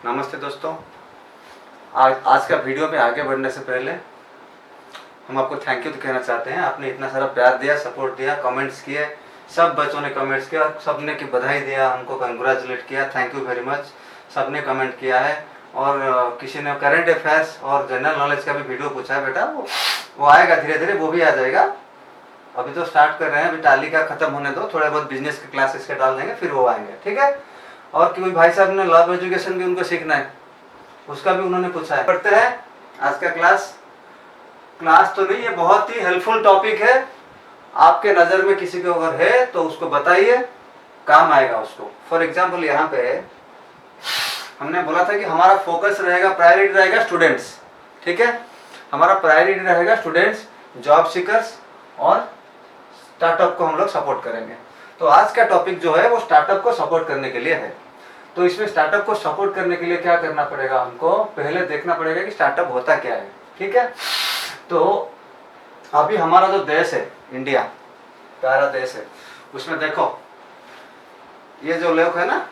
नमस्ते दोस्तों। आज का वीडियो में आगे बढ़ने से पहले हम आपको थैंक यू तो कहना चाहते हैं। आपने इतना सारा प्यार दिया, सपोर्ट दिया, कमेंट्स किए, सब बच्चों ने कमेंट्स किया, सब ने की बधाई दिया, हमको कंग्रेचुलेट किया। Thank you very much. सब ने कमेंट किया है और किसी ने करंट अफेयर्स और जनरल नॉलेज का भी वीडियो पूछा है। बेटा वो आएगा धीरे धीरे, वो भी आ जाएगा। अभी तो स्टार्ट कर रहे हैं, अभी टाली का खत्म होने दो, थोड़े बहुत बिजनेस के क्लासेस के डाल देंगे, फिर वो आएंगे। ठीक है। और कोई भाई साहब ने लॉ एजुकेशन भी उनको सीखना है, उसका भी उन्होंने पूछा है। पढ़ते हैं आज का क्लास तो नहीं है, बहुत ही हेल्पफुल टॉपिक है। आपके नज़र में किसी को अगर है तो उसको बताइए, काम आएगा उसको। फॉर एग्जाम्पल यहाँ पे हमने बोला था कि हमारा फोकस रहेगा, प्रायोरिटी रहेगा स्टूडेंट्स। ठीक है, हमारा प्रायोरिटी रहेगा स्टूडेंट्स, जॉब सीकर्स और स्टार्टअप को हम लोग सपोर्ट करेंगे। तो आज का टॉपिक जो है वो स्टार्टअप को सपोर्ट करने के लिए है। तो इसमें स्टार्टअप को सपोर्ट करने के लिए क्या करना पड़ेगा, हमको पहले देखना पड़ेगा कि स्टार्टअप होता क्या है। ठीक है, तो अभी हमारा जो देश है इंडिया, प्यारा देश है, उसमें देखो ये जो लोग है ना,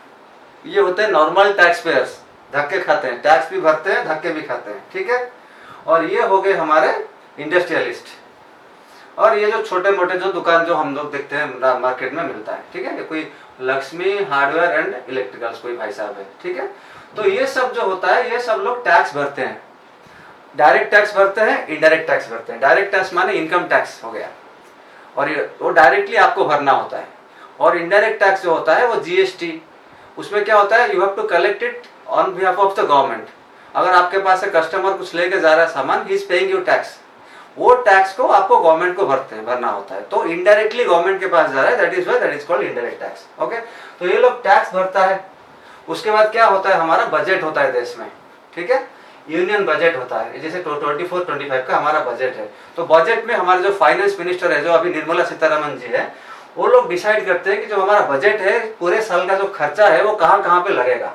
ये होते हैं नॉर्मल टैक्स पेयर्स, धक्के खाते हैं, टैक्स भी भरते हैं, धक्के भी खाते हैं। ठीक है, और ये हो गए हमारे इंडस्ट्रियलिस्ट, और ये जो छोटे मोटे जो दुकान जो हम लोग देखते हैं मार्केट में मिलता है। ठीक है, कोई लक्ष्मी हार्डवेयर एंड इलेक्ट्रिकल्स कोई भाई साहब है। ठीक है, तो ये सब जो होता है, ये सब लोग टैक्स भरते हैं। डायरेक्ट टैक्स भरते हैं, इनडायरेक्ट टैक्स भरते हैं। डायरेक्ट टैक्स माने इनकम टैक्स हो गया, और वो डायरेक्टली आपको भरना होता है। और इनडायरेक्ट टैक्स जो होता है वो जीएसटी, उसमें क्या होता है, you have to collect it on behalf of the government. अगर आपके पास से कस्टमर कुछ लेके जा रहा है सामान, he is paying you tax, वो टैक्स को आपको गवर्नमेंट को भरना होता है। तो इनडायरेक्टली गवर्नमेंट के पास जा रहा है, that is called indirect tax. Okay, तो ये लोग टैक्स भरता है। उसके बाद क्या होता है, हमारा बजट होता है देश में। ठीक है, यूनियन बजट होता है, जैसे 24-25 का हमारा बजट है। तो बजट में हमारे जो फाइनेंस मिनिस्टर है, जो अभी निर्मला सीतारमण जी है, वो लोग डिसाइड करते हैं कि जो हमारा बजट है, पूरे साल का जो खर्चा है वो कहाँ कहाँ पे लगेगा।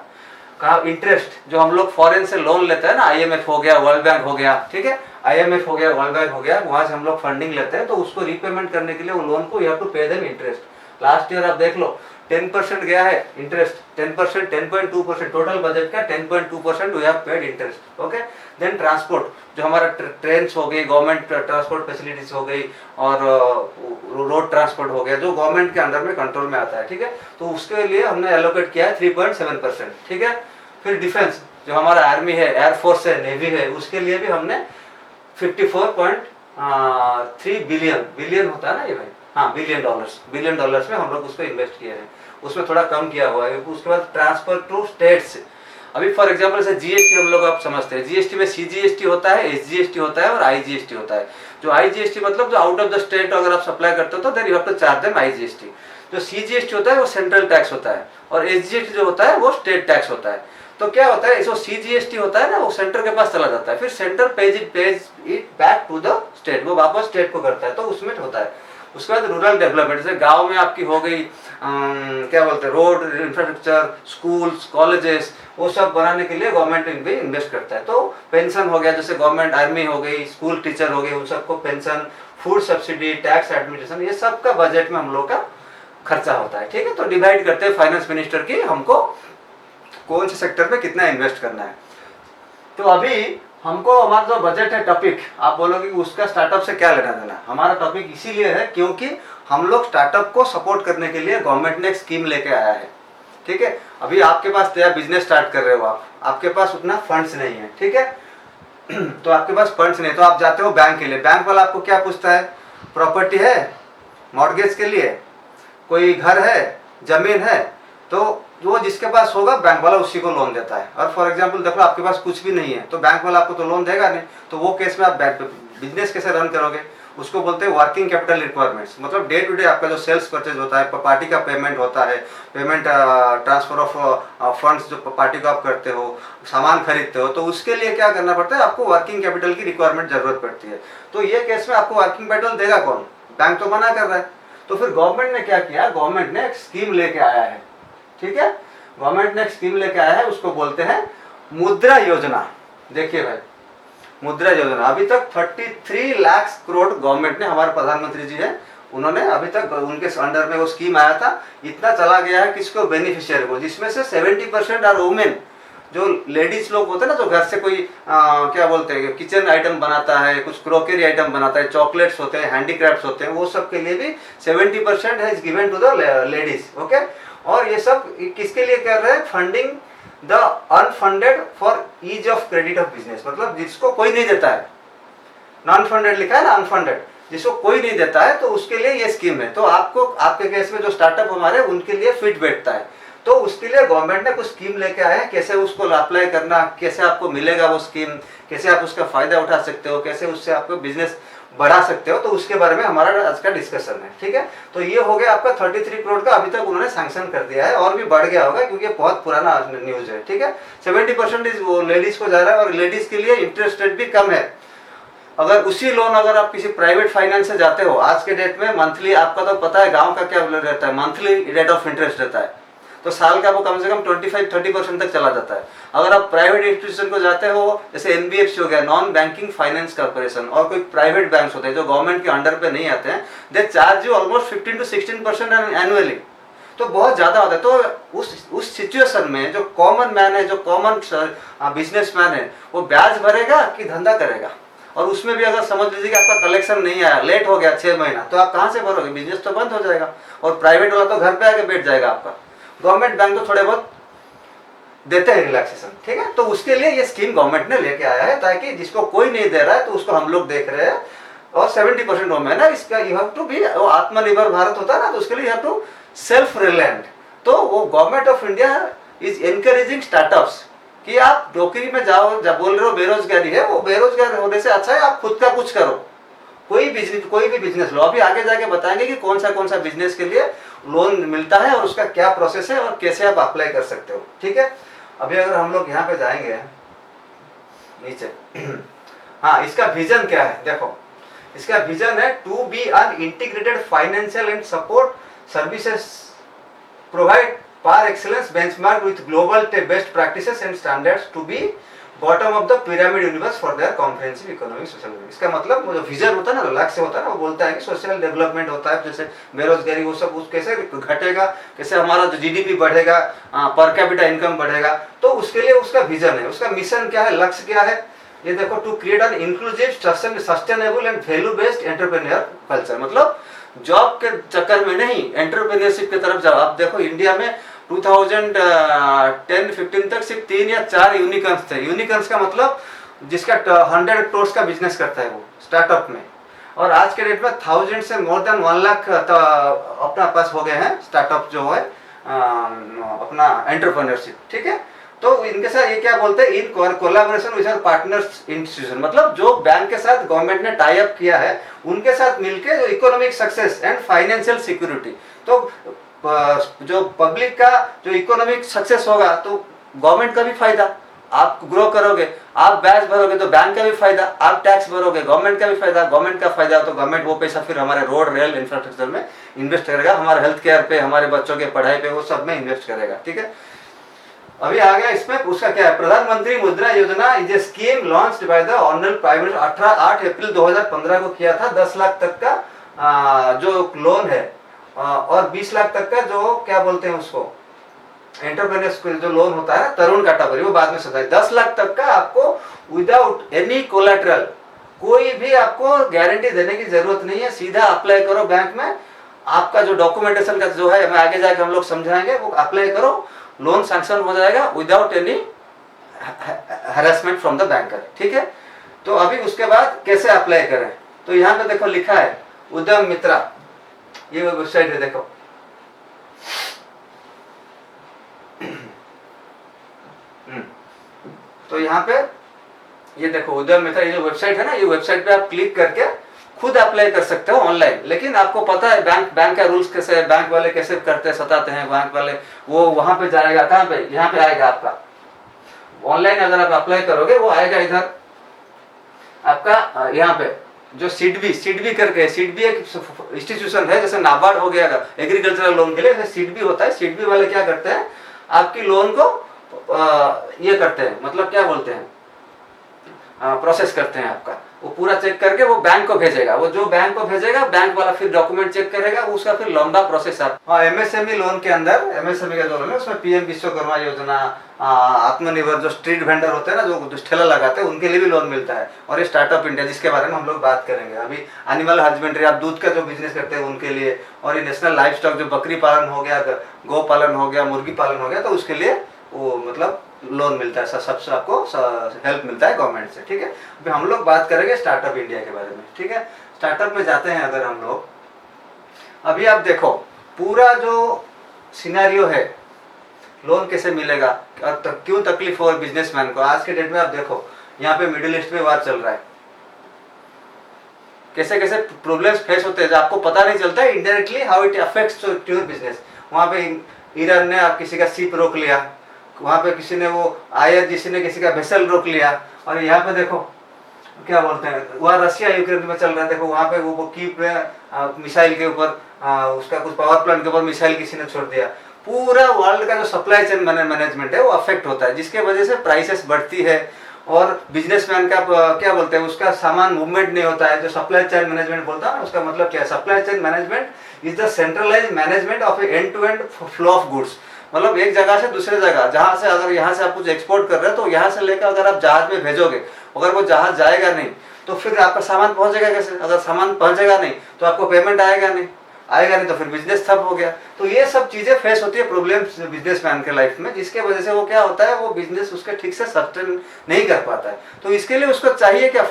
कहाँ इंटरेस्ट जो हम लोग फॉरेन से लोन लेते हैं ना, आईएमएफ हो गया, वर्ल्ड बैंक हो गया, ठीक है, आईएमएफ हो गया, वर्ल्ड बैंक हो गया, वहां से हम लोग फंडिंग लेते हैं। तो उसको रीपेमेंट करने के लिए वो लोन को you have to pay them interest. Last year आप देख लो 10% गया है इंटरेस्ट, 10%, 10.2%, टोटल बजट का 10.2% we have paid interest. Okay, then transport, जो हमारा ट्रेन हो गई, गवर्नमेंट ट्रांसपोर्ट फैसिलिटीज हो गई, और रोड ट्रांसपोर्ट हो गया, जो गवर्नमेंट के अंडर में कंट्रोल में आता है। ठीक है, तो उसके लिए हमने एलोकेट किया है 3.7%। ठीक है, फिर डिफेंस, जो हमारा आर्मी है, एयरफोर्स है, नेवी है, उसके लिए भी हमने 54.3 बिलियन होता है ना ये भाई, हाँ, बिलियन डॉलर्स में हम लोग उसको इन्वेस्ट किए हैं। उसमें थोड़ा कम किया हुआ है। उसके बाद ट्रांसफर टू स्टेट्स, अभी फॉर एग्जांपल से जीएसटी हम लोग आप समझते हैं, जीएसटी में सीजीएसटी होता है, एसजीएसटी होता है और आईजीएसटी होता है। जो आईजीएसटी मतलब जो आउट ऑफ द स्टेट अगर आप सप्लाई करते हो तो then you have to charge them IGST. जो सीजीएसटी होता है वो सेंट्रल टैक्स होता है, और एसजीएसटी जो होता है वो स्टेट टैक्स होता है। तो क्या होता है, जो सीजीएसटी होता है ना, वो सेंटर के पास चला जाता है, फिर centre pays it back to the state, वो वापस स्टेट को करता है, तो उसमें होता है। उसके बाद रूरल डेवलपमेंट, जैसे गांव में आपकी हो गई क्या बोलते हैं, रोड इंफ्रास्ट्रक्चर, स्कूल्स, कॉलेजेस, वो सब बनाने के लिए गवर्नमेंट भी इन्वेस्ट करता है। तो पेंशन हो गया, जैसे गवर्नमेंट आर्मी हो गई, स्कूल टीचर हो गए, उन सबको pension, food subsidy, tax administration, ये सब का बजट में हम लोग का खर्चा होता है। ठीक है, तो डिवाइड करते हैं फाइनेंस मिनिस्टर की, हमको कौन से सेक्टर पे कितना इन्वेस्ट करना है। तो अभी हमको हमारा जो बजट है टॉपिक, आप बोलोगे कि उसका स्टार्टअप से क्या लेना देना। हमारा टॉपिक इसीलिए है क्योंकि हम लोग स्टार्टअप को सपोर्ट करने के लिए गवर्नमेंट ने एक स्कीम लेके आया है। ठीक है, अभी आपके पास नया बिजनेस स्टार्ट कर रहे हो आप, आपके पास उतना फंड्स नहीं है। ठीक है, तो आपके पास फंड्स नहीं, तो आप जाते हो बैंक के लिए। बैंक वाला आपको क्या पूछता है, प्रॉपर्टी है मॉर्गेज के लिए, कोई घर है, जमीन है, तो जो जिसके पास होगा बैंक वाला उसी को लोन देता है। और फॉर एग्जांपल देखो आपके पास कुछ भी नहीं है तो बैंक वाला आपको तो लोन देगा नहीं। तो वो केस में आप बिजनेस कैसे रन करोगे, उसको बोलते हैं वर्किंग कैपिटल रिक्वायरमेंट्स। मतलब डे टू डे आपका जो सेल्स परचेज होता है, पार्टी का पेमेंट होता है, पेमेंट ट्रांसफर ऑफ फंड्स जो पार्टी को आप करते हो, सामान खरीदते हो, तो उसके लिए क्या करना पड़ता है, आपको वर्किंग कैपिटल की रिक्वायरमेंट जरूरत पड़ती है। तो ये केस में आपको वर्किंग कैपिटल देगा कौन, बैंक तो मना कर रहा है। तो फिर गवर्नमेंट ने क्या किया, गवर्नमेंट ने एक स्कीम लेके आया है। ठीक है, गवर्नमेंट ने एक स्कीम लेके आया है, उसको बोलते हैं मुद्रा योजना। देखिए भाई, मुद्रा योजना अभी तक 33 लाख करोड़ गवर्नमेंट ने, हमारे प्रधानमंत्री जी है, उन्होंने अभी तक उनके अंडर में वो स्कीम आया था, इतना चला गया है किसको, बेनिफिशियरी को, जिसमें से 70% आर वुमेन। जो लेडीज लोग होते हैं ना, जो घर से कोई क्या बोलते हैं, किचन आइटम बनाता है, कुछ क्रोकरी आइटम बनाता है, चॉकलेट्स होते हैं, हैंडीक्राफ्ट्स होते हैं, वो सब के लिए भी 70% है given to the ladies. Okay, और ये सब किसके लिए कर रहे हैं? Funding the unfunded for ease of credit of business, मतलब जिसको कोई नहीं देता है, नॉन फंडेड लिखा है ना, अनफंडेड, जिसको कोई नहीं देता है, तो उसके लिए ये स्कीम है। तो आपको, आपके केस में जो स्टार्टअप हमारे उनके लिए फिट बैठता है, तो उसके लिए गवर्नमेंट ने कुछ स्कीम लेके आए हैं, कैसे उसको अप्लाई करना, कैसे आपको मिलेगा वो स्कीम, कैसे आप उसका फायदा उठा सकते हो, कैसे उससे आपको बिजनेस बढ़ा सकते हो, तो उसके बारे में हमारा आज का डिस्कशन है। ठीक है, तो ये हो गया आपका 33 करोड़ का, अभी तक उन्होंने सैंक्शन कर दिया है, और भी बढ़ गया होगा क्योंकि बहुत पुराना न्यूज है। ठीक है, 70% वो लेडीज को जा रहा है, और लेडीज के लिए इंटरेस्ट रेट भी कम है। अगर उसी लोन अगर आप किसी प्राइवेट फाइनेंस से जाते हो, आज के डेट में मंथली, आपका तो पता है गांव का क्या रहता है, मंथली रेट ऑफ इंटरेस्ट रहता है, तो साल का वो कम से कम 25-30% तक चला जाता है। अगर आप प्राइवेट इंस्टीट्यूशन को जाते हो, जैसे एनबीएफसी हो गया, नॉन बैंकिंग फाइनेंस कॉर्पोरेशन, और कोई प्राइवेट बैंक्स होते हैं जो गवर्नमेंट के अंडर पे नहीं आते हैं, they charge you almost 15-16% annually, तो बहुत ज्यादा होता है। तो उस सिचुएशन में जो कॉमन मैन है, जो कॉमन बिजनेसमैन है, वो ब्याज भरेगा कि धंधा करेगा? और उसमें भी अगर समझ लीजिए कि आपका कलेक्शन नहीं आया, लेट हो गया 6 महीना, तो आप कहाँ से भरोगे? बिजनेस तो बंद हो जाएगा, और प्राइवेट वाला तो घर पे आके बैठ जाएगा आपका। गवर्नमेंट बैंक तो थोड़े बहुत देते हैं रिलैक्सेशन। ठीक है, तो उसके लिए ये स्कीम गवर्नमेंट ने लेके आया है, ताकि जिसको कोई नहीं दे रहा है तो उसको हम लोग देख रहे हैं। और 70% वोमेन है, इसका यू हैव टू बी, आत्मनिर्भर भारत होता है ना, तो उसके लिए you have to self reliant. तो वो government of India is encouraging startups कि आप नौकरी में जाओ, जब बोल रहे हो बेरोजगारी है, वो बेरोजगार होने से अच्छा है आप खुद का कुछ करो, कोई भी बिजनेस लो। अभी आगे जाके बताएंगे कि कौन सा बिजनेस के लिए लोन मिलता है और उसका क्या प्रोसेस है और कैसे आप अप्लाई कर सकते हो। ठीक है, अभी अगर हम लोग यहाँ पे जाएंगे नीचे, हाँ, इसका विजन क्या है देखो, इसका विजन है to be an integrated financial and support services provide par excellence benchmark with global best practices and standards to be bottom of the pyramid universe for their comprehensive economic social development। इसका मतलब वो जो vision होता है ना, लक्ष्य होता है ना, वो बोलता है कि सोशल डेवलपमेंट होता है, जैसे बेरोजगारी वो सब कैसे घटेगा, कैसे हमारा जो जीडीपी बढ़ेगा, पर कैपिटा इनकम बढ़ेगा, तो उसके लिए उसका विजन है। उसका मिशन क्या है, लक्ष्य क्या है, ये देखो, to create an inclusive sustainable and value based entrepreneur culture, मतलब जॉब के चक्कर में नहीं, एंटरप्रेन्योरशिप की तरफ जाओ। आप देखो इंडिया में 2010-15 तक सिर्फ 3 या 4 यूनिकॉर्न्स थे। यूनिकॉर्न्स का मतलब जिसका 100 करोड़ का बिजनेस करता है वो स्टार्टअप में, और आज के डेट में 1000 से मोर देन 1 लाख अपना पास हो गए हैं स्टार्टअप जो है अपना एंटरप्रेन्योरशिप। ठीक है, तो इनके साथ ये क्या बोलते हैं, in collaboration with partners institution, मतलब जो बैंक के साथ गवर्नमेंट ने टाई अप किया है उनके साथ मिलके जो economic success and financial security, तो जो पब्लिक का जो इकोनॉमिक सक्सेस होगा तो गवर्नमेंट का भी फायदा, आप ग्रो करोगे, आप ब्याज भरोगे तो बैंक का भी फायदा, आप टैक्स भरोगे गवर्नमेंट का भी फायदा, गवर्नमेंट का फायदा तो गवर्नमेंट वो पैसा फिर हमारे रोड रेल इंफ्रास्ट्रक्चर में इन्वेस्ट करेगा, हमारे हेल्थ केयर पे, हमारे बच्चों के पढ़ाई पे, वो सब में इन्वेस्ट करेगा। ठीक है, अभी आ गया इसमें उसका क्या है, प्रधानमंत्री मुद्रा योजना is a scheme launched by the honourable prime minister 8 अप्रैल 2015 को किया था। 10 लाख तक का जो लोन है और 20 लाख तक का जो क्या बोलते हैं उसको एंटरप्रेन्योर्स जो लोन होता है तरुण कैटेगरी, वो बाद में समझाए। 10 लाख तक का आपको विदाउट एनी कोलैटरल, कोई भी आपको गारंटी देने की जरूरत नहीं है, सीधा अप्लाई करो बैंक में, आपका जो डॉक्यूमेंटेशन का जो है, हमें आगे जाके हम लोग समझाएंगे, वो अप्लाई करो, लोन सैंक्शन हो जाएगा without any harassment from the banker. ठीक है, तो अभी उसके बाद कैसे अप्लाई करें, तो यहाँ पे देखो लिखा है उद्यम मित्रा, ये वेबसाइट है देखो, तो यहाँ पे ये देखो उद्यम मित्रा, ये जो वेबसाइट है ना, ये वेबसाइट पे आप क्लिक करके खुद अप्लाई कर सकते हो ऑनलाइन। लेकिन आपको पता है बैंक का रूल्स कैसे है, बैंक वाले कैसे करते सताते हैं बैंक वाले, वो वहां पे जाएगा, कहाँ पे, यहाँ पे आएगा आपका ऑनलाइन, अगर आप अप्लाई करोगे वो आएगा इधर आपका, यहाँ पे जो सिडबी करके, सिडबी एक इंस्टीट्यूशन है, जैसे नाबार्ड हो गया एग्रीकल्चरल लोन के लिए, सिडबी होता है। सिडबी वाले क्या करते हैं, आपकी लोन को ये करते हैं, मतलब क्या बोलते हैं, प्रोसेस करते हैं आपका, वो पूरा चेक करके वो बैंक को भेजेगा, वो जो बैंक को भेजेगा बैंक वाला फिर डॉक्यूमेंट चेक करेगा, उसका फिर लंबा प्रोसेस आप। हाँ, एमएसएमई लोन के अंदर, एमएसएमई का जो लोन है उसमें पीएम विश्वकर्मा योजना, आत्मनिर्भर जो स्ट्रीट वेंडर होते हैं ना, जो ठेला लगाते हैं, उनके लिए भी लोन मिलता है। और ये स्टार्टअप इंडिया जिसके बारे में हम लोग बात करेंगे अभी, एनिमल हस्बेंड्री, आप दूध का जो बिजनेस करते हैं उनके लिए, और ये नेशनल लाइफ स्टॉक जो बकरी पालन हो गया, गौ पालन हो गया, मुर्गी पालन हो गया, तो उसके लिए वो मतलब लोन मिलता है, सबसे आपको हेल्प मिलता है गवर्नमेंट से। ठीक है, अभी हम लोग बात करेंगे स्टार्टअप इंडिया के बारे में। ठीक है, स्टार्टअप में जाते हैं अगर हम लोग, अभी आप देखो पूरा जो सिनेरियो है, लोन कैसे मिलेगा और क्यों तकलीफ हो बिजनेसमैन को। आज के डेट में आप देखो यहाँ पे मिडिल ईस्ट में वार चल रहा है, कैसे कैसे प्रॉब्लम्स फेस होते हैं जो आपको पता नहीं चलता है, indirectly how it affects to your business. वहाँ पे ईरान ने किसी का शिप रोक लिया, वहाँ पे किसी ने वो किसी ने किसी का वेसल रोक लिया, और यहाँ पे देखो क्या बोलते हैं, वहाँ रशिया यूक्रेन में चल रहा है, देखो वहाँ पे वो कीव पे मिसाइल के ऊपर उसका कुछ पावर प्लांट के ऊपर मिसाइल किसी ने छोड़ दिया। पूरा वर्ल्ड का जो सप्लाई चेन मैनेजमेंट है वो अफेक्ट होता है, जिसके वजह से प्राइसेस बढ़ती है और बिजनेसमैन का क्या बोलते हैं, उसका सामान मूवमेंट नहीं होता है। जो सप्लाई चेन मैनेजमेंट बोलता है ना, उसका मतलब क्या है, supply chain management is the centralised management of end to end flow of goods. मतलब एक जगह से दूसरे जगह, जहाँ से अगर यहाँ से आप कुछ एक्सपोर्ट कर रहे हैं तो यहाँ से लेकर अगर आप जहाज में भेजोगे, अगर वो जहाज जाएगा नहीं तो फिर आपका सामान पहुंचेगा कैसे, अगर सामान पहुंचेगा नहीं तो आपको पेमेंट आएगा नहीं तो फिर बिजनेस ठप हो गया। तो ये सब चीजें फेस होती है प्रॉब्लम्स बिजनेसमैन के लाइफ में, जिसके वजह से वो क्या होता है, वो बिजनेस उसके ठीक से सस्टेन नहीं कर पाता है। तो इसके लिए उसको चाहिए क्या,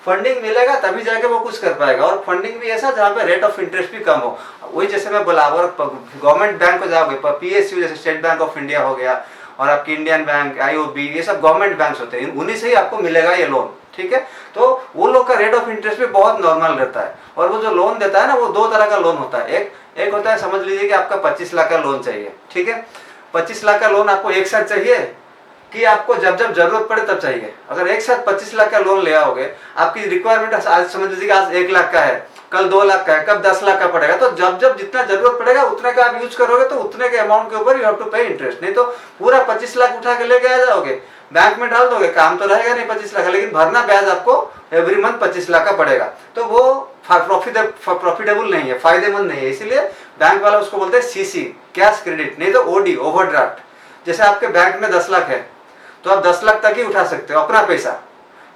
फंडिंग मिलेगा तभी जाके वो कुछ कर पाएगा, और फंडिंग भी ऐसा जहाँ पे रेट ऑफ इंटरेस्ट भी कम हो। वही जैसे मैं बोला, अगर गवर्नमेंट बैंक को जाओगे, पीएसयू जैसे स्टेट बैंक ऑफ इंडिया हो गया, और आपकी इंडियन बैंक, आईओबी, ये सब गवर्नमेंट बैंक होते हैं, उन्हीं से ही आपको मिलेगा ये लोन। ठीक है, तो वो लोग का रेट ऑफ इंटरेस्ट भी बहुत नॉर्मल रहता है। और वो जो लोन देता है ना, वो दो तरह का लोन होता है। एक होता है, समझ लीजिए कि आपका 25 लाख का लोन चाहिए। ठीक है, 25 लाख का लोन आपको एक साथ चाहिए कि आपको जब जब जरूरत पड़े तब चाहिए। अगर एक साथ 25 लाख का लोन ले आओगे, आपकी रिक्वायरमेंट आज समझ लीजिए आज 1 लाख का है, कल 2 लाख का है, कब 10 लाख का पड़ेगा, तो जब जब जितना जरूरत पड़ेगा उतने का आप यूज करोगे, तो उतने के अमाउंट के ऊपर यू हैव टू पे इंटरेस्ट। नहीं तो पूरा 25 लाख उठा के लेके आ जाओगे, बैंक में डाल दोगे, काम तो रहेगा नहीं 25 लाख, लेकिन भरना ब्याज आपको एवरी मंथ 25 लाख का पड़ेगा। तो वो प्रॉफिटेबल नहीं है, फायदेमंद नहीं है। इसीलिए बैंक वाला उसको बोलते हैं सीसी, कैश क्रेडिट, नहीं तो ओडी, ओवरड्राफ्ट। जैसे आपके बैंक में 10 लाख है तो आप 10 लाख तक ही उठा सकते हो अपना पैसा।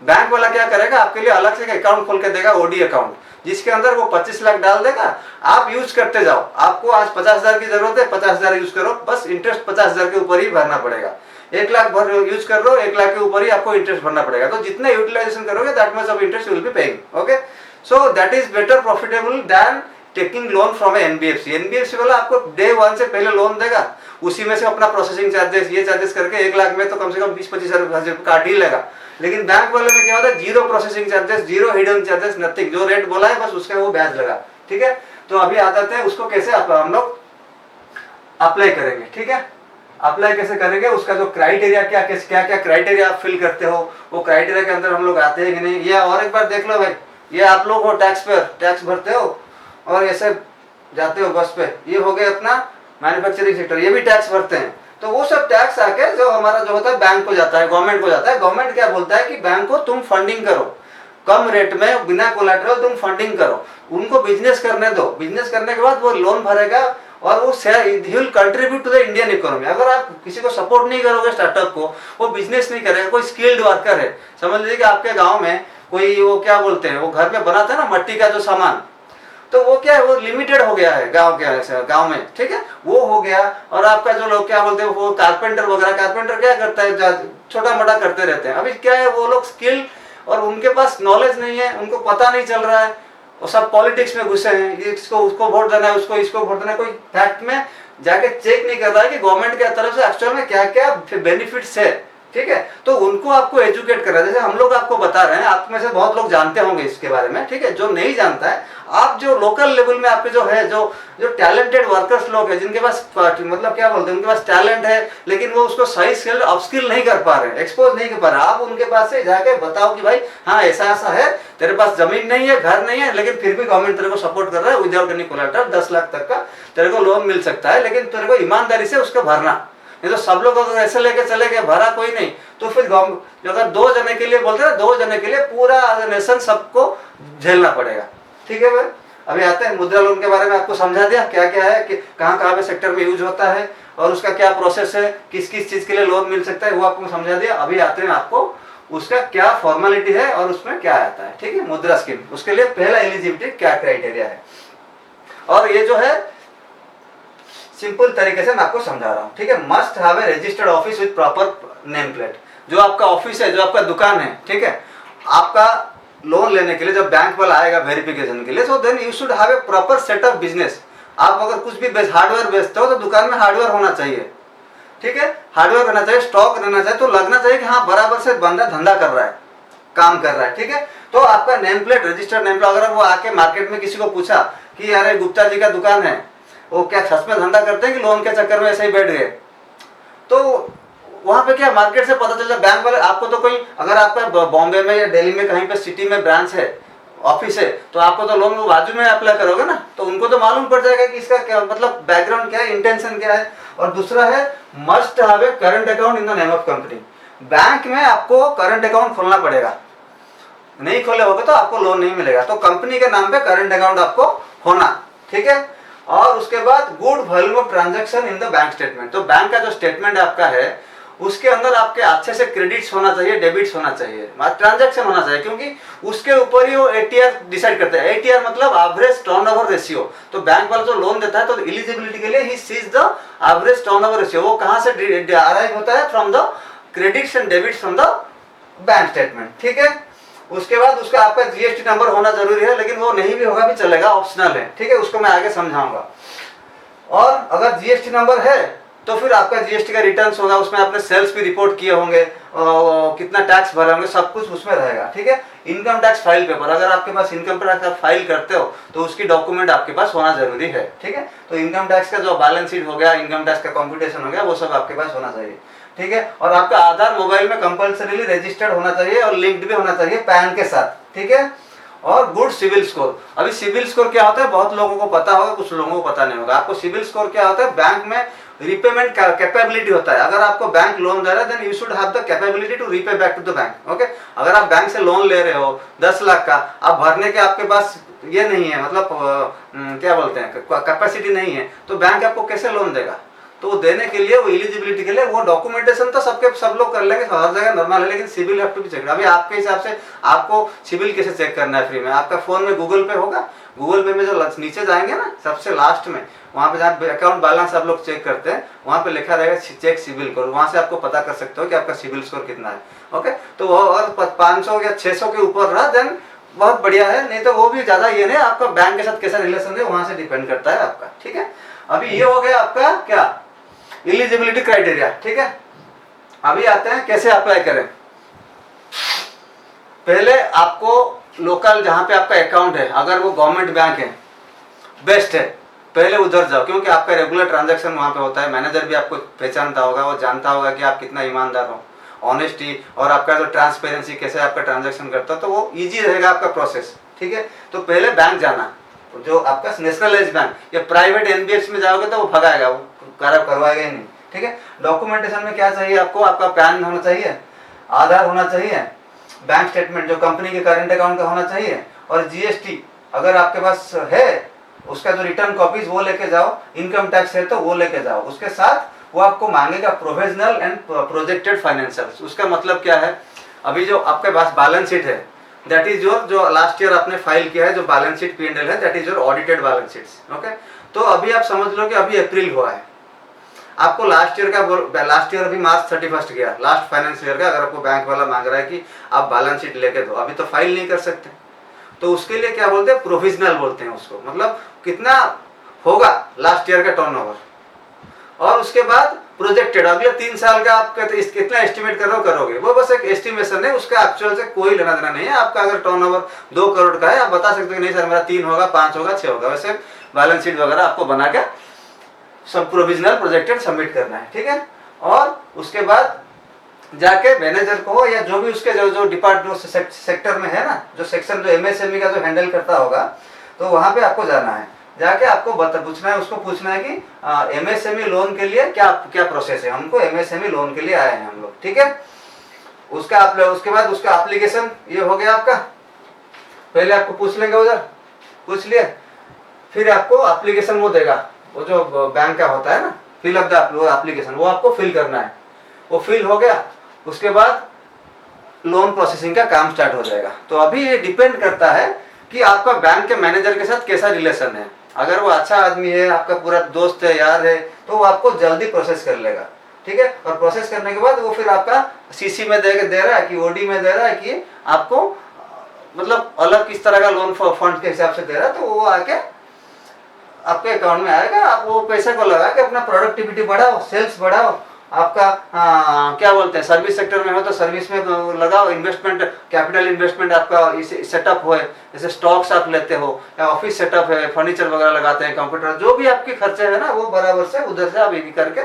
बैंक वाला क्या करेगा, आपके लिए अलग से अकाउंट खोल के देगा, ओडी अकाउंट, जिसके अंदर वो 25 लाख डाल देगा, आप यूज करते जाओ। आपको आज 50,000 की जरूरत है, 50,000 यूज करो, बस इंटरेस्ट 50,000 के ऊपर ही भरना पड़ेगा। 1 लाख भर यूज कर लो, 1 लाख के ऊपर ही आपको इंटरेस्ट भरना पड़ेगा। तो जितने यूटिलाइजेशन करोगे that much of interest will be paying. Okay, so that is better profitable then taking loan from NBFC. NBFC वाला आपको डे 1 से पहले लोन देगा, उसी में से अपना प्रोसेसिंग चार्जेस, ये चार्जेस करके 1 लाख में तो कम से कम 20-25 हजार काट ही लेगा। लेकिन बैंक वाले में क्या होता है, zero processing charges, zero hidden charges, nothing, जो रेट बोला है बस उसका वो ब्याज लगा। ठीक है, तो अभी आ जाते हैं उसको कैसे हम लोग अप्लाई करेंगे। ठीक है, अप्लाई कैसे करेंगे, उसका जो क्राइटेरिया क्या क्या क्राइटेरिया आप फिल करते हो, वो क्राइटेरिया के अंदर हम लोग आते हैं कि नहीं। ये और एक बार देख लो भाई, ये आप लोग हो टैक्स पेयर, टैक्स भरते हो और ऐसे जाते हो बस पे, ये हो गया अपना मैन्युफैक्चरिंग सेक्टर, ये भी टैक्स भरते हैं। तो वो सब टैक्स आके जो हमारा जो होता है बैंक को जाता है, गवर्नमेंट को जाता है। गवर्नमेंट क्या बोलता है कि बैंक को तुम फंडिंग करो, कम रेट में बिना कोलैटरल तुम फंडिंग करो, उनको बिजनेस करने दो, बिजनेस करने के बाद वो लोन भरेगा और वो ही will contribute to the Indian economy. अगर आप किसी को सपोर्ट नहीं करोगे स्टार्टअप को, वो बिजनेस नहीं करेगा। कोई स्किल्ड वर्कर है, समझ लीजिए कि आपके गाँव में कोई वो क्या बोलते हैं, वो घर में बनाता है ना मट्टी का जो सामान, तो वो क्या है, वो लिमिटेड हो गया है गांव में। ठीक है, वो हो गया। और आपका जो लोग क्या बोलते हैं, वो कारपेंटर वगैरह, कारपेंटर क्या करता है, छोटा मोटा करते रहते हैं। अभी क्या है, वो लोग स्किल और उनके पास नॉलेज नहीं है, उनको पता नहीं चल रहा है, वो सब पॉलिटिक्स में घुसे हैं, इसको उसको वोट देना है, उसको इसको वोट देना है। कोई फैक्ट में जाके चेक नहीं कर रहा है कि गवर्नमेंट की तरफ से एक्चुअल में क्या क्या बेनिफिट्स है। ठीक है, तो उनको आपको एजुकेट कर रहा है। जैसे हम लोग आपको बता रहे हैं, आप में से बहुत लोग जानते होंगे इसके बारे में। ठीक है, जो नहीं जानता है, आप जो लोकल लेवल में आपके जो है, जो टैलेंटेड वर्कर्स लोग हैं, जिनके पास मतलब क्या बोलते हैं, उनके पास टैलेंट है लेकिन वो उसको सही स्किल अपस्किल नहीं कर पा रहे, एक्सपोज नहीं कर पा रहे, आप उनके पास से जाके बताओ कि भाई हाँ ऐसा ऐसा है, तेरे पास जमीन नहीं है, घर नहीं है, लेकिन फिर भी गवर्नमेंट तेरे को सपोर्ट कर रहा है, विदाउट एनी कोलैटरल 10 लाख तक का तेरे को लोन मिल सकता है, लेकिन तेरे को ईमानदारी से उसको भरना। नहीं तो सब लोग अगर ऐसे लेके चले गए, भरा कोई नहीं, तो फिर अगर 2 जने के लिए बोलते हैं, 2 जने के लिए पूरा नेशन सबको झेलना पड़ेगा। ठीक है भाई, अभी आते हैं मुद्रा लोन के बारे में, आपको समझा दिया क्या क्या है, कि कहाँ कहाँ पे सेक्टर में यूज होता है और उसका क्या प्रोसेस है, किस किस चीज के लिए लोन मिल सकता है, वो आपको समझा दिया। अभी आते हैं आपको उसका क्या फॉर्मेलिटी है और उसमें क्या आता है। ठीक है, मुद्रा स्कीम, उसके लिए पहला एलिजिबिलिटी क्या क्राइटेरिया है, और ये जो है सिंपल तरीके से मैं आपको समझा रहा हूँ। ठीक है, must have a registered office with proper name plate. जो आपका ऑफिस है, जो आपका दुकान है, ठीक है, आपका लोन लेने के लिए जब बैंक वाला आएगा वेरिफिकेशन के लिए, so then you should have a proper set of business. आप अगर कुछ भी हार्डवेयर बेचते हो तो दुकान में हार्डवेयर होना चाहिए। ठीक है, हार्डवेयर रहना चाहिए, स्टॉक रहना चाहिए, तो लगना चाहिए कि हाँ बराबर से बंदा धंधा कर रहा है, काम कर रहा है। ठीक है, तो आपका name plate, registered name plate, अगर वो आके मार्केट में किसी को पूछा कि अरे गुप्ता जी का दुकान है, वो क्या सच में धंधा करते हैं कि लोन के चक्कर में ऐसे ही बैठ गए, तो वहां पे क्या मार्केट से पता चल जाए। बैंक वाले आपको तो कोई, अगर आपका बॉम्बे में या दिल्ली में कहीं पे सिटी में ब्रांच है, ऑफिस है, तो आपको तो लोन बाजू में अप्लाई करोगे ना, तो उनको तो मालूम पड़ जाएगा कि इसका क्या मतलब बैकग्राउंड क्या है, इंटेंशन क्या है। और दूसरा है must have a current account in the name of company. Bank में आपको करंट अकाउंट खोलना पड़ेगा, नहीं खोले होगे तो आपको लोन नहीं मिलेगा, तो कंपनी के नाम पे करंट अकाउंट आपको होना। ठीक है, और उसके बाद good volume of transaction in the bank statement. तो बैंक का जो स्टेटमेंट आपका है उसके अंदर आपके अच्छे से क्रेडिट्स होना चाहिए, डेबिट्स होना चाहिए, ट्रांजैक्शन होना चाहिए, क्योंकि उसके ऊपर ही वो एटीआर डिसाइड करते हैं। एटीआर मतलब एवरेज टर्नओवर रेशियो। तो बैंक वाला जो लोन देता है तो एलिजिबिलिटी के लिए he sees the average turnover ratio. वो कहां से अराइव होता है? From the credits and debits from the bank statement. ठीक है, उसके बाद उसका आपका जीएसटी नंबर होना जरूरी है, लेकिन वो नहीं भी होगा भी चलेगा, ऑप्शनल है। ठीक है, उसको मैं आगे समझाऊंगा। और अगर जीएसटी नंबर है तो फिर आपका जीएसटी का रिटर्न्स होगा, उसमें आपने सेल्स भी रिपोर्ट किए होंगे, कितना टैक्स भरे होंगे, सब कुछ उसमें रहेगा। ठीक है, इनकम टैक्स फाइल पेपर, अगर आपके पास इनकम टैक्स आप फाइल करते हो तो उसकी डॉक्यूमेंट आपके पास होना जरूरी है। ठीक है, तो इनकम टैक्स का जो बैलेंस शीट हो गया, इनकम टैक्स का कॉम्पिटिशन हो गया, वो सब आपके पास होना चाहिए। ठीक है, और आपका आधार मोबाइल में कंपल्सरीली रजिस्टर्ड होना चाहिए और लिंक्ड भी होना चाहिए पैन के साथ। ठीक है, और गुड सिविल स्कोर। अभी सिविल स्कोर क्या होता है बहुत लोगों को पता होगा, कुछ लोगों को पता नहीं होगा। आपको सिविल स्कोर क्या होता है? बैंक में रिपेमेंट कैपेबिलिटी होता है। अगर आपको बैंक लोन दे रहा है then you should have the capability to repay back to the bank. Okay, अगर आप बैंक से लोन ले रहे हो 10 लाख का, आप भरने के आपके पास ये नहीं है, मतलब क्या बोलते हैं, कैपेसिटी नहीं है, तो बैंक आपको कैसे लोन देगा? तो देने के लिए, वो एलिजिबिलिटी के लिए, वो डॉक्यूमेंटेशन तो सब लोग कर लेंगे, हर जगह नॉर्मल है, लेकिन CIBIL have to be check. अभी आपके हिसाब से आपको सिविल कैसे चेक करना है फ्री में? आपका फोन में गूगल पे होगा, गूगल पे में जो नीचे जाएंगे ना सबसे लास्ट में, वहाँ पे जहाँ अकाउंट बैलेंस आप लोग चेक करते हैं, वहाँ पे लिखा रहेगा चेक सिविल स्कोर, वहाँ से आपको पता कर सकते हो कि आपका सिविल स्कोर कितना है। ओके, तो वो और 500 या 600 के ऊपर रहा देन बहुत बढ़िया है, नहीं तो वो भी ज्यादा ये नहीं, आपका बैंक के साथ कैसा रिलेशन है वहाँ से डिपेंड करता है आपका। ठीक है, अभी ये हो गया आपका क्या एलिजिबिलिटी क्राइटेरिया। ठीक है, अभी आते हैं कैसे अप्लाई करें। पहले आपको लोकल जहां पे आपका अकाउंट है, अगर वो गवर्नमेंट बैंक है, बेस्ट है, पहले उधर जाओ, क्योंकि आपका रेगुलर ट्रांजैक्शन वहां पे होता है। मैनेजर भी आपको पहचानता होगा, वो जानता होगा कि आप कितना ईमानदार हो, ऑनेस्टी और आपका जो ट्रांसपेरेंसी कैसे आपका ट्रांजैक्शन करता है, तो वो इजी रहेगा आपका प्रोसेस। ठीक है, तो पहले बैंक जाना, जो आपका नेशनलाइज बैंक या प्राइवेट एनबीएफसी में जाओगे तो वो भगाएगा, वो करवाएगा ही नहीं। ठीक है, डॉक्यूमेंटेशन में क्या चाहिए आपको? आपका पैन होना चाहिए, आधार होना चाहिए, बैंक स्टेटमेंट जो कंपनी के करंट अकाउंट का होना चाहिए, और जीएसटी अगर आपके पास है उसका जो रिटर्न कॉपीज वो लेके जाओ, इनकम टैक्स है तो वो लेके जाओ। उसके साथ वो आपको मांगेगा प्रोविजनल एंड प्रोजेक्टेड फाइनेंशियल्स। उसका मतलब क्या है? अभी जो आपके पास बैलेंस शीट है, दैट इज योर, जो लास्ट ईयर आपने फाइल किया है, जो बैलेंस शीट P&L है, that is your audited balance sheets. Okay, तो अभी आप समझ लो कि अभी अप्रैल हुआ है, आपको लास्ट ईयर अभी मार्च 31 गया, लास्ट फाइनेंस ईयर का, अगर आपको बैंक वाला मांग रहा है कि आप बैलेंस शीट लेके दो, अभी तो फाइल नहीं कर सकते, तो उसके लिए क्या बोलते हैं? प्रोविजनल बोलते हैं उसको, मतलब कितना होगा लास्ट ईयर का टर्नओवर, और उसके बाद प्रोजेक्टेड अगले 3 साल का आप कितना एस्टिमेट करोगे, वो बस एक एस्टिमेशन है, उसका एक्चुअल से कोई लेना देना नहीं है। आपका अगर टर्नओवर 2 करोड़ का है, आप बता सकते हो कि नहीं सर मेरा 3 होगा, 5 होगा, 6 होगा, वैसे बैलेंस शीट वगैरह आपको बना के सब प्रोविजनल प्रोजेक्टेड सबमिट करना है। ठीक है, और उसके बाद जाके मैनेजर को या जो भी उसके जो डिपार्टमेंट सेक्टर में है ना, जो सेक्शन जो एमएसएमई का जो हैंडल करता होगा, तो वहां पे आपको जाना है जाके आपको पूछना है, उसको पूछना है कि एमएसएमई लोन के लिए क्या क्या प्रोसेस है, हमको एमएसएमई लोन के लिए आए हैं हम लोग, ठीक है। उसके बाद उसका एप्लीकेशन ये हो गया आपका, पहले आपको पूछ लेंगे उधर, पूछ लिए, फिर आपको एप्लीकेशन वो देगा, वो जो बैंक का होता है ना, फिल अप द एप्लीकेशन, वो आपको फिल करना है। वो फिल हो गया, उसके बाद लोन प्रोसेसिंग का काम स्टार्ट हो जाएगा। तो अभी ये डिपेंड करता है कि आपका बैंक के मैनेजर के साथ कैसा रिलेशन है। अगर वो अच्छा आदमी है, आपका पूरा दोस्त है, यार है, तो वो आपको जल्दी प्रोसेस कर लेगा, ठीक है। और प्रोसेस करने के बाद वो फिर आपका सीसी में दे रहा है कि ओडी में दे रहा है कि आपको मतलब अलग किस तरह का लोन फंड के हिसाब से दे रहा है, तो वो आके आपके अकाउंट में आएगा। आप वो पैसे को लगा के अपना प्रोडक्टिविटी बढ़ाओ, सेल्स बढ़ाओ, आपका क्या बोलते हैं, सर्विस सेक्टर में हो तो सर्विस में लगाओ, इन्वेस्टमेंट, कैपिटल इन्वेस्टमेंट आपका सेटअप हो, जैसे स्टॉक्स आप लेते हो या ऑफिस सेटअप है, फर्नीचर वगैरह लगाते हैं, कंप्यूटर, जो भी आपके खर्चे है ना, वो बराबर से उधर से आप एक करके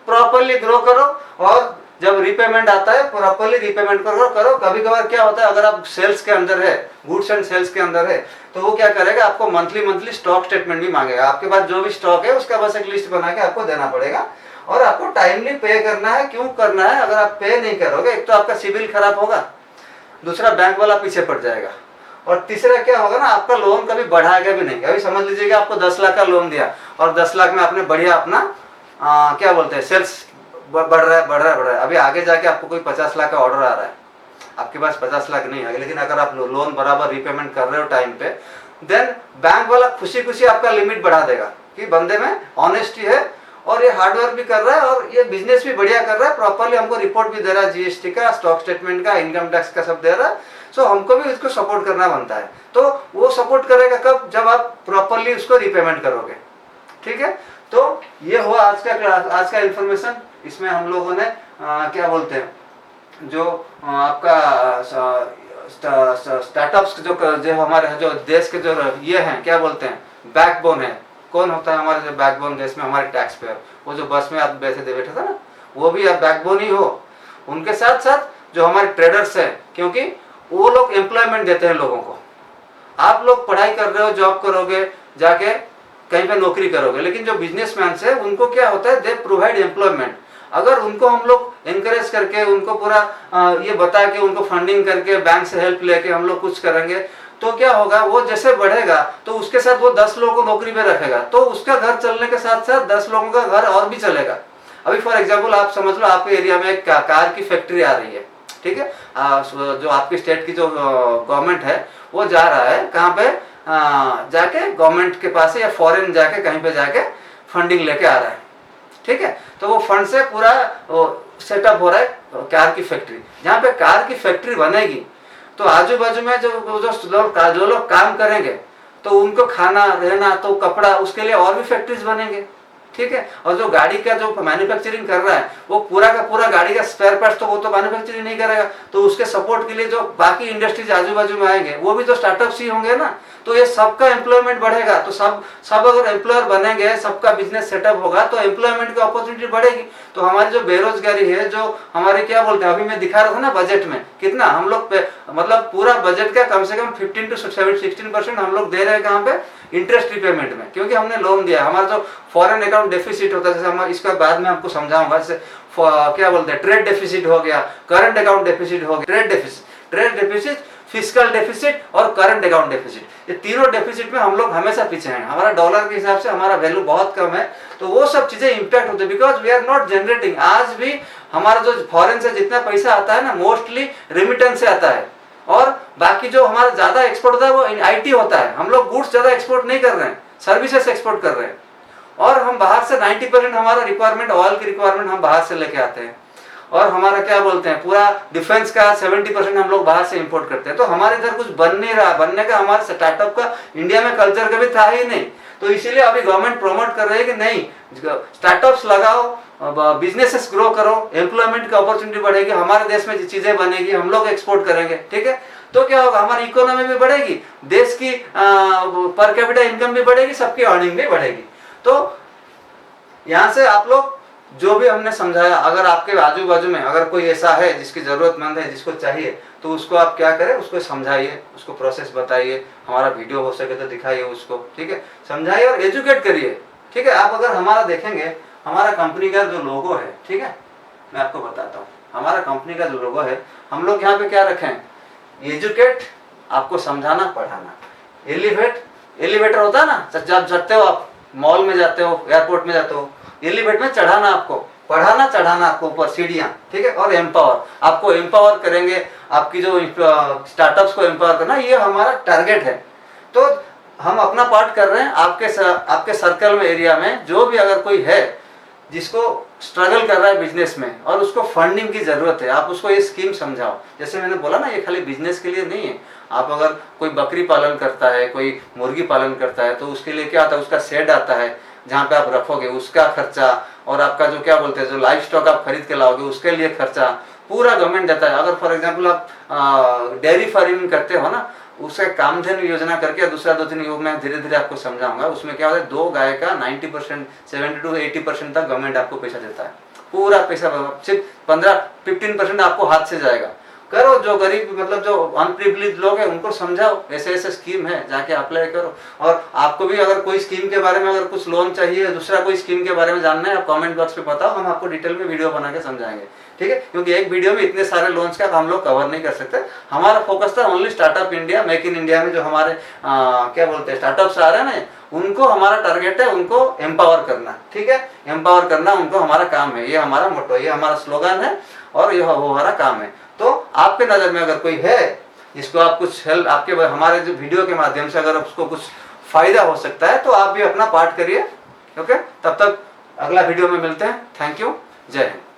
प्रॉपरली ग्रो करो। और जब रिपेमेंट आता है प्रॉपरली रिपेमेंट करो। कभी कभार क्या होता है, अगर आप सेल्स के अंदर है, गुड्स एंड सेल्स के अंदर है, तो वो क्या करेगा, आपको मंथली स्टॉक स्टेटमेंट भी मांगेगा। आपके पास जो भी स्टॉक है उसका बस एक लिस्ट बना के आपको देना पड़ेगा, और आपको टाइमली पे करना है। क्यों करना है, अगर आप पे नहीं करोगे, एक तो आपका सिविल खराब होगा, दूसरा बैंक वाला पीछे पड़ जाएगा, और तीसरा क्या होगा ना, आपका लोन कभी बढ़ाएगा भी नहीं। अभी समझ लीजिए कि आपको 10 लाख का लोन दिया और 10 लाख में आपने बढ़िया अपना क्या बोलते हैं, सेल्स बढ़ रहा है। अभी आगे जाके आपको कोई 50 लाख का ऑर्डर आ रहा है, आपके पास 50 लाख नहीं है, लेकिन अगर आप लोन बराबर रिपेमेंट कर रहे हो टाइम पे, देन बैंक वाला खुशी खुशी आपका लिमिट बढ़ा देगा कि बंदे में ऑनेस्टी है और ये हार्डवर्क भी कर रहा है और ये बिजनेस भी बढ़िया कर रहा है, प्रॉपरली हमको रिपोर्ट भी दे रहा है, जीएसटी का, स्टॉक स्टेटमेंट का, इनकम टैक्स का सब दे रहा है। सो हमको भी उसको सपोर्ट करना बनता है। तो वो सपोर्ट करेगा कब, जब आप प्रॉपरली उसको रिपेमेंट करोगे, ठीक है। तो ये हुआ आज का क्लास, आज का इन्फॉर्मेशन। इसमें हम लोगों ने क्या बोलते हैं, जो आपका स्टार्टअप्स जो हमारे जो देश के जो ये हैं, क्या बोलते हैं, बैकबोन है। कौन होता है हमारे जो बैकबोन देश में, हमारे टैक्स पेयर। वो जो बस में आप बैठे था ना, वो भी आप बैकबोन ही हो। उनके साथ साथ जो हमारे ट्रेडर्स हैं, क्योंकि वो लोग एम्प्लॉयमेंट देते हैं लोगों को। आप लोग पढ़ाई कर रहे हो, जॉब करोगे, जाके कहीं पे नौकरी करोगे, लेकिन जो बिजनेसमैन है उनको क्या होता है, दे प्रोवाइड एम्प्लॉयमेंट। अगर उनको हम लोग एनकरेज करके, उनको पूरा ये बता के, उनको फंडिंग करके, बैंक से हेल्प लेके हम लोग कुछ करेंगे, तो क्या होगा, वो जैसे बढ़ेगा तो उसके साथ वो 10 लोगों को नौकरी पे रखेगा, तो उसका घर चलने के साथ साथ 10 लोगों का घर और भी चलेगा। अभी फॉर एग्जाम्पल आप समझ लो, आपके एरिया में एक कार की फैक्ट्री आ रही है, ठीक है। जो आपकी स्टेट की जो गवर्नमेंट है, वो जा रहा है कहाँ पे, जाके गवर्नमेंट के पास या फॉरेन जाके कहीं पे जाके फंडिंग लेके आ रहा है, ठीक है। तो वो फंड से पूरा सेटअप हो रहा है कार की फैक्ट्री। जहाँ पे कार की फैक्ट्री बनेगी, तो आजू बाजू में जो लोग काम करेंगे, तो उनको खाना, रहना, तो कपड़ा, उसके लिए और भी फैक्ट्रीज बनेंगे, ठीक है। और जो गाड़ी का जो मैन्युफैक्चरिंग कर रहा है, वो पूरा का पूरा गाड़ी का स्पेयर पार्ट्स तो वो तो मैन्युफैक्चरिंग नहीं करेगा, तो उसके सपोर्ट के लिए जो बाकी इंडस्ट्रीज आजू बाजू में आएंगे, वो भी तो स्टार्टअप्स ही होंगे ना। तो ये सबका एम्प्लॉयमेंट बढ़ेगा। तो सब अगर एम्प्लॉयर बनेंगे, सबका बिजनेस सेटअप होगा, तो एम्प्लॉयमेंट की अपॉर्चुनिटी बढ़ेगी। तो हमारी जो बेरोजगारी है, जो हमारे क्या बोलते हैं, अभी मैं दिखा रहा था ना बजट में कितना हम लोग मतलब पूरा बजट का कम से कम 15 to 16% हम लोग दे रहे हैं, कहाँ पे, इंटरेस्ट रिपेमेंट में, क्योंकि हमने लोन दिया। हमारा जो फॉरेन अकाउंट डेफिसिट होता है, जैसे हम इसका बाद में आपको समझाऊंगा, जैसे क्या बोलते हैं, ट्रेड डेफिसिट हो गया, करंट अकाउंट डेफिसिट हो गया, ट्रेड डेफिसिट, फिस्कल डेफिसिट और करंट अकाउंट डेफिसिट, ये तीनों डेफिसिट में हम लोग हमेशा पीछे हैं। हमारा डॉलर के हिसाब से हमारा वैल्यू बहुत कम है, तो वो सब चीजें इंपैक्ट होते हैं, because we are not generating. आज भी हमारा जो फॉरेन से जितना पैसा आता है ना, मोस्टली रेमिटेंस से आता है, और बाकी जो हमारा ज्यादा एक्सपोर्ट होता है वो आईटी होता है। हम लोग गुड्स ज्यादा एक्सपोर्ट नहीं कर रहे हैं, सर्विसेज एक्सपोर्ट कर रहे हैं। और हम बाहर से 90% हमारा रिक्वायरमेंट, ऑयल की रिक्वायरमेंट हम बाहर से लेके आते हैं, और हमारा क्या बोलते हैं, पूरा डिफेंस का 70% हम लोग बाहर से इंपोर्ट करते हैं। तो हमारे इधर कुछ बन नहीं रहा, बनने का हमारे स्टार्टअप का इंडिया में कल्चर कभी था ही नहीं। तो इसीलिए अभी गवर्नमेंट प्रमोट कर रही है कि नहीं, स्टार्टअप्स लगाओ, बिजनेसेस ग्रो करो, एम्प्लॉयमेंट की अपॉर्चुनिटी बढ़ेगी, हमारे देश में चीजें बनेगी, हम लोग एक्सपोर्ट करेंगे, ठीक है। तो क्या होगा, हमारी इकोनॉमी भी बढ़ेगी, देश की पर कैपिटा इनकम भी बढ़ेगी, सबकी अर्निंग भी बढ़ेगी। तो यहाँ से आप लोग जो भी हमने समझाया, अगर आपके आजू बाजू में अगर कोई ऐसा है जिसकी ज़रूरतमंद है, जिसको चाहिए, तो उसको आप क्या करें, उसको समझाइए, उसको प्रोसेस बताइए, हमारा वीडियो हो सके तो दिखाइए उसको, ठीक है, समझाइए और एजुकेट करिए, ठीक है। आप अगर हमारा देखेंगे, हमारा कंपनी का जो लोगो है, ठीक है, मैं आपको बताता हूँ, हमारा कंपनी का जो लोगो है, हम लोग यहाँ पे क्या रखे हैं, एजुकेट, आपको समझाना पढ़ाना, एलिवेट, एलिवेटर होता है ना, जब जाते हो आप मॉल में जाते हो, एयरपोर्ट में जाते हो, एलिवेट में चढ़ाना आपको, पढ़ाना चढ़ाना आपको ऊपर सीढ़ियाँ, ठीक है, और एम्पावर, आपको एम्पावर करेंगे, आपकी जो स्टार्टअप्स को एम्पावर करना, ये हमारा टारगेट है। तो हम अपना पार्ट कर रहे हैं, आपके सर्कल में, एरिया में जो भी अगर कोई है जिसको स्ट्रगल कर रहा है बिजनेस में और उसको फंडिंग की जरूरत है, आप उसको ये स्कीम समझाओ। जैसे मैंने बोला ना, ये खाली बिजनेस के लिए नहीं है, आप अगर कोई बकरी पालन करता है, कोई मुर्गी पालन करता है, तो उसके लिए क्या आता है, उसका शेड आता है जहाँ पे आप रखोगे, उसका खर्चा, और आपका जो क्या बोलते हैं, जो लाइफ स्टॉक आप खरीद के लाओगे उसके लिए खर्चा पूरा गवर्नमेंट देता है। अगर फॉर एग्जाम्पल आप डेयरी फार्मिंग करते हो ना, उसका कामधेनु योजना करके दूसरा 2-3 योग मैं धीरे धीरे आपको समझाऊंगा। उसमें क्या होता है, 2 गाय का 90%, 70 to 80% तक गवर्नमेंट आपको पैसा देता है, पूरा पैसा, सिर्फ 15% आपको हाथ से जाएगा। करो, जो गरीब मतलब जो अनप्रिविलेज लोग हैं उनको समझाओ, ऐसे ऐसे स्कीम है, जाके अप्लाई करो। और आपको भी अगर कोई स्कीम के बारे में अगर कुछ लोन चाहिए, दूसरा कोई स्कीम के बारे में जानना है, आप कमेंट बॉक्स पे बताओ, हम आपको डिटेल में वीडियो बना के समझाएंगे, ठीक है। क्योंकि एक वीडियो में इतने सारे लोन्स का हम लोग कवर नहीं कर सकते। हमारा फोकस था only startup India, make in India में जो हमारे क्या बोलते हैं स्टार्टअप्स आ रहे हैं ना, उनको हमारा टारगेट है, उनको एम्पावर करना, ठीक है, एम्पावर करना उनको हमारा काम है, ये हमारा मोटो, ये हमारा स्लोगन है और ये हमारा काम है। तो आपके नज़र में अगर कोई है जिसको आप कुछ हेल्प, आपके हमारे जो वीडियो के माध्यम से अगर उसको कुछ फायदा हो सकता है, तो आप भी अपना पार्ट करिए, ओके। तब तक अगला वीडियो में मिलते हैं। थैंक यू, जय हिंद।